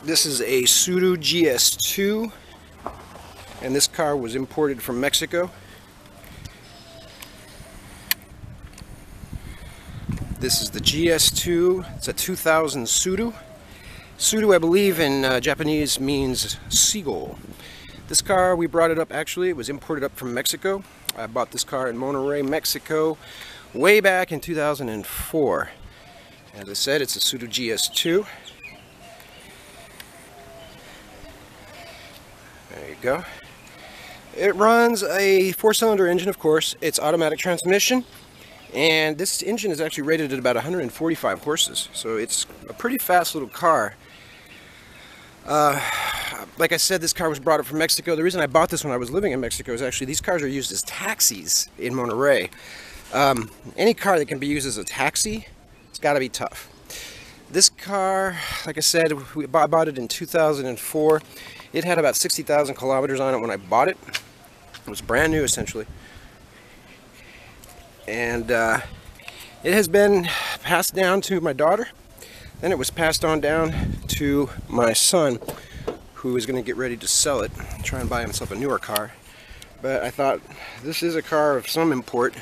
This is a Tsuru GS2, and this car was imported from Mexico. This is the GS2. It's a 2000 Tsuru. Tsuru, I believe, in Japanese means seagull. This car, we brought it up, actually, it was imported up from Mexico. I bought this car in Monterrey, Mexico, way back in 2004. As I said, it's a Tsuru GS2. There you go. It runs a 4-cylinder engine, of course. It's automatic transmission. And this engine is actually rated at about 145 horses, so it's a pretty fast little car. Like I said, this car was brought up from Mexico. The reason I bought this when I was living in Mexico is actually these cars are used as taxis in Monterrey. Any car that can be used as a taxi, it's got to be tough. This car, like I said, I bought it in 2004. It had about 60,000 kilometers on it when I bought it. It was brand new, essentially. And it has been passed down to my daughter. Then it was passed on down to my son, who is going to get ready to sell it, try and buy himself a newer car. But I thought, this is a car of some import.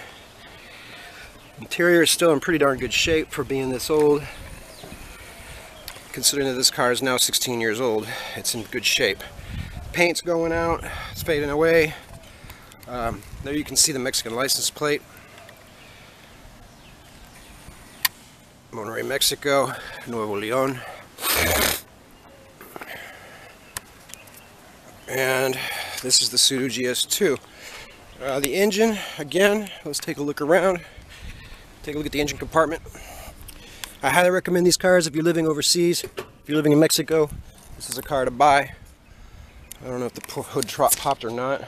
Interior is still in pretty darn good shape for being this old. Considering that this car is now 16 years old, it's in good shape. Paint's going out, it's fading away. There you can see the Mexican license plate. Monterrey, Mexico, Nuevo León. And this is the Tsuru GS2. The engine, again, let's take a look around. Take a look at the engine compartment. I highly recommend these cars if you're living overseas. If you're living in Mexico, this is a car to buy. I don't know if the hood popped or not.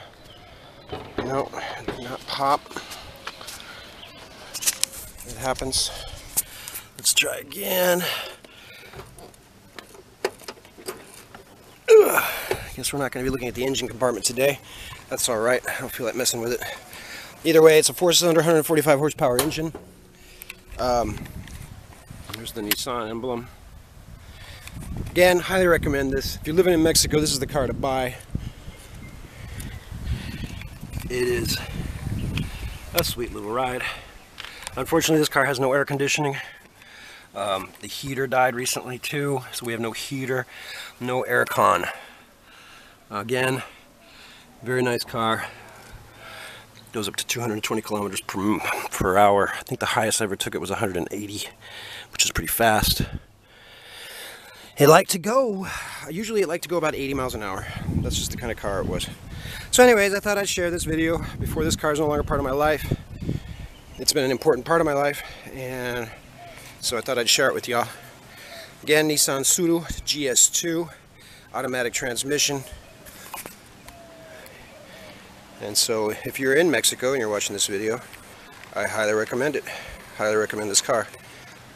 No, it did not pop. It happens. Let's try again. Ugh. Guess we're not going to be looking at the engine compartment today. That's alright. I don't feel like messing with it. Either way, it's a 4-cylinder, 145 horsepower engine. There's the Nissan emblem. Again, highly recommend this. If you're living in Mexico, this is the car to buy. It is a sweet little ride. Unfortunately, this car has no air conditioning. The heater died recently too, so we have no heater, no air con. Again, very nice car. Goes up to 220 kilometers per hour. I think the highest I ever took it was 180, which is pretty fast. Usually it liked to go about 80 miles an hour. That's just the kind of car it was. So anyways, I thought I'd share this video before this car is no longer part of my life. It's been an important part of my life, and so I thought I'd share it with y'all. Again, Nissan Tsuru GS2, automatic transmission. And so if you're in Mexico and you're watching this video, I highly recommend it. Highly recommend this car.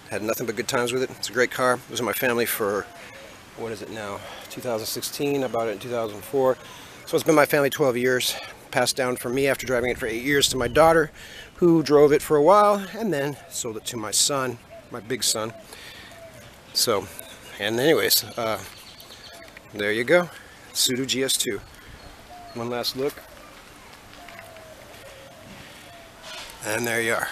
Had nothing but good times with it. It's a great car. It was in my family for, what is it now, 2016. I bought it in 2004. So it's been my family 12 years. Passed down from me after driving it for 8 years to my daughter, who drove it for a while and then sold it to my son, my big son. So, and anyways, there you go. Tsuru GS2. One last look. And there you are.